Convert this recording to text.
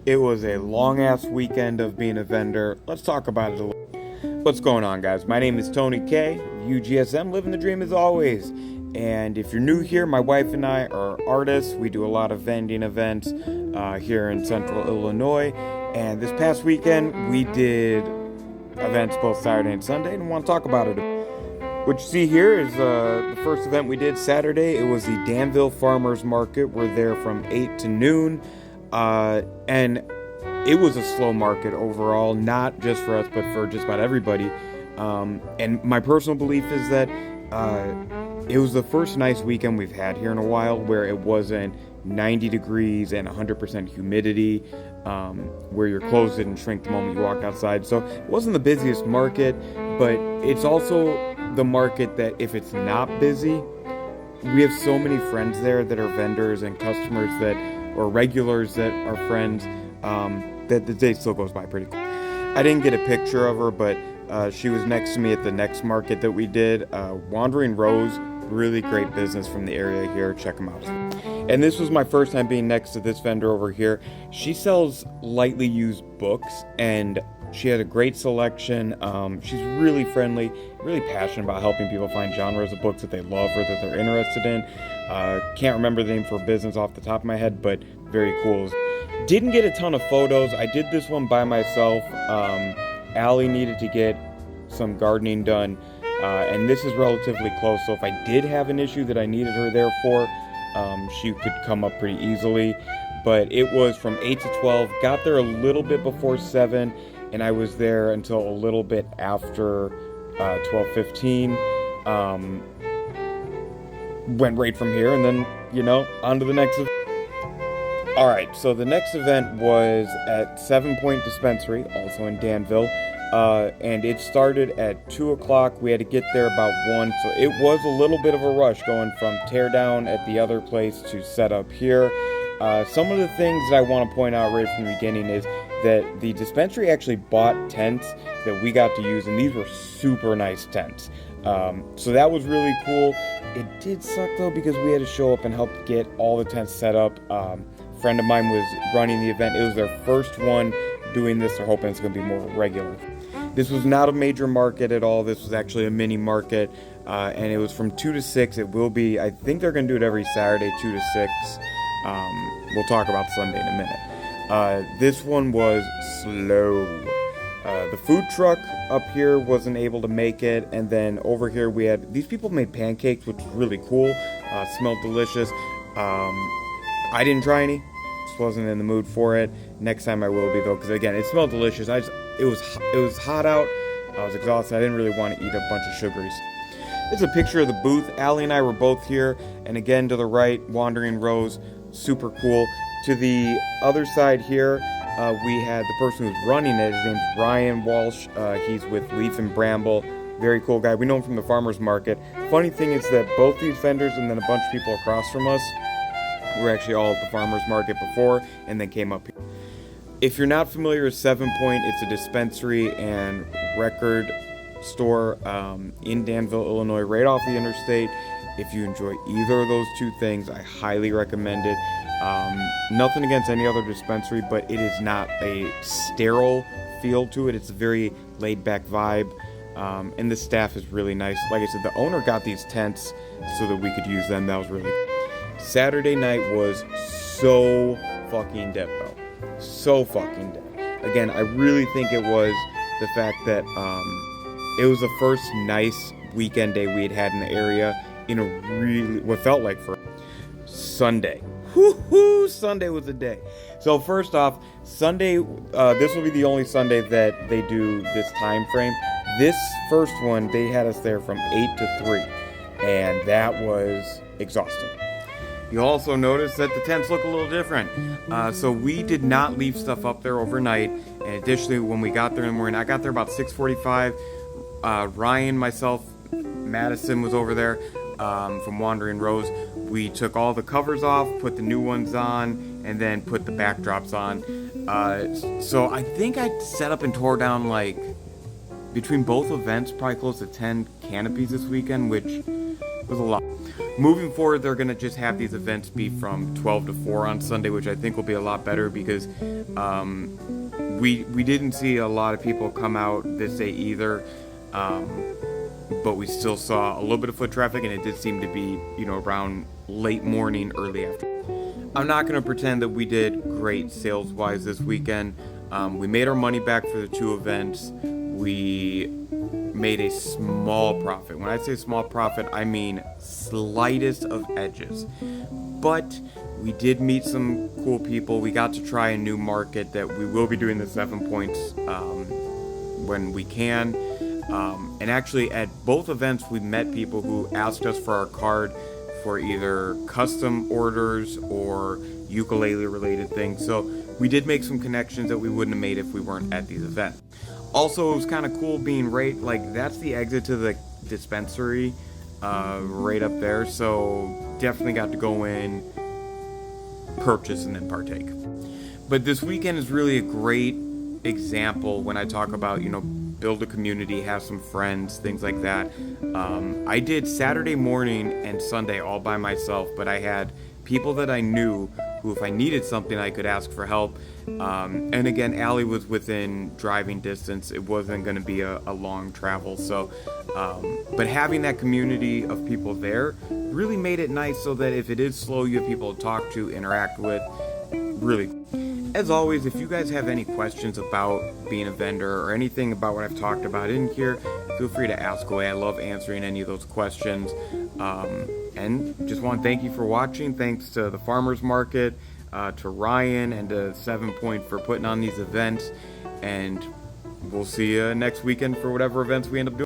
It was a long-ass weekend of being a vendor. Let's talk about it a little. What's going on, guys? My name is Tony K, UGSM, living the dream as always. And if you're new here, my wife and I are artists. We do a lot of vending events here in central Illinois. And this past weekend, we did events both Saturday and Sunday, and I want to talk about it. What you see here is the first event we did Saturday. It was the Danville Farmers Market. We're there from 8 to noon. And it was a slow market overall, not just for us, but for just about everybody. And my personal belief is that it was the first nice weekend we've had here in a while where it wasn't 90 degrees and 100% humidity, where your clothes didn't shrink the moment you walked outside. So it wasn't the busiest market, but it's also the market that if it's not busy, we have so many friends there that are vendors and customers or regulars that are friends, that the day still goes by pretty quick. I didn't get a picture of her, but she was next to me at the next market that we did. Wandering Rose, really great business from the area here. Check them out. And this was my first time being next to this vendor over here. She sells lightly used books, and she had a great selection. She's really friendly, really passionate about helping people find genres of books that they love or that they're interested in. Can't remember the name for business off the top of my head, but very cool. Didn't get a ton of photos. I did this one by myself. Allie needed to get some gardening done, and this is relatively close, so if I did have an issue that I needed her there for, she could come up pretty easily. But it was from 8 to 12, got there a little bit before 7, and I was there until a little bit after 12:15. Went right from here, and then, on to the next event. Alright, so the next event was at 7 Point Dispensary, also in Danville, and it started at 2 o'clock. We had to get there about 1, so it was a little bit of a rush going from teardown at the other place to set up here. Some of the things that I want to point out right from the beginning is that the dispensary actually bought tents that we got to use, and these were super nice tents. So that was really cool. It did suck though because we had to show up and help get all the tents set up. A friend of mine was running the event. It was their first one doing this. They're hoping it's going to be more regular. This was not a major market at all. This was actually a mini market, and it was from 2 to 6. It will be, I think they're going to do it every Saturday, 2 to 6. We'll talk about Sunday in a minute. This one was slow. The food truck up here wasn't able to make it, and then over here we had, these people made pancakes, which was really cool, smelled delicious. I didn't try any, just wasn't in the mood for it. Next time I will be though, because again, it smelled delicious. It was hot out, I was exhausted, I didn't really want to eat a bunch of sugars. This is a picture of the booth. Allie and I were both here, and again to the right, Wandering Rose, super cool. To the other side here, we had the person who's running it. His name's Ryan Walsh. He's with Leaf and Bramble. Very cool guy. We know him from the farmers market. Funny thing is that both these vendors and then a bunch of people across from us were actually all at the farmers market before and then came up here. If you're not familiar with 7 Point, it's a dispensary and record store in Danville, Illinois, right off the interstate. If you enjoy either of those two things, I highly recommend it. Nothing against any other dispensary, but it is not a sterile feel to it. It's a very laid-back vibe, and the staff is really nice. Like I said, the owner got these tents so that we could use them. That was really cool. Saturday night was so fucking dead, bro. So fucking dead. Again, I really think it was the fact that it was the first nice weekend day we had in the area in a really, what felt like for Sunday. Whoo-hoo, Sunday was the day. So first off, Sunday, this will be the only Sunday that they do this time frame. This first one, they had us there from 8 to 3, and that was exhausting. You'll also notice that the tents look a little different. So we did not leave stuff up there overnight, and additionally, when we got there in the morning, I got there about 6:45. Ryan, myself, Madison was over there from Wandering Rose. We took all the covers off, put the new ones on, and then put the backdrops on. So I think I set up and tore down, like, between both events, probably close to 10 canopies this weekend, which was a lot. Moving forward, they're going to just have these events be from 12 to 4 on Sunday, which I think will be a lot better because we didn't see a lot of people come out this day either, but we still saw a little bit of foot traffic, and it did seem to be, around late morning, early afternoon. I'm not going to pretend that we did great sales-wise this weekend. We made our money back for the 2 events. We made a small profit. When I say small profit, I mean slightest of edges. But we did meet some cool people. We got to try a new market that we will be doing the 7 points when we can. And actually at both events we met people who asked us for our card for either custom orders or ukulele related things. So we did make some connections that we wouldn't have made if we weren't at these events. Also, it was kind of cool being that's the exit to the dispensary right up there. So definitely got to go in, purchase, and then partake. But this weekend is really a great example when I talk about, build a community, have some friends, things like that. I did Saturday morning and Sunday all by myself, but I had people that I knew who, if I needed something, I could ask for help. And again, Allie was within driving distance. It wasn't going to be a long travel. So, but having that community of people there really made it nice so that if it is slow, you have people to talk to, interact with. Really. As always, if you guys have any questions about being a vendor or anything about what I've talked about in here, feel free to ask away. I love answering any of those questions. And just want to thank you for watching. Thanks to the Farmers Market, to Ryan, and to 7 Point for putting on these events. And we'll see you next weekend for whatever events we end up doing.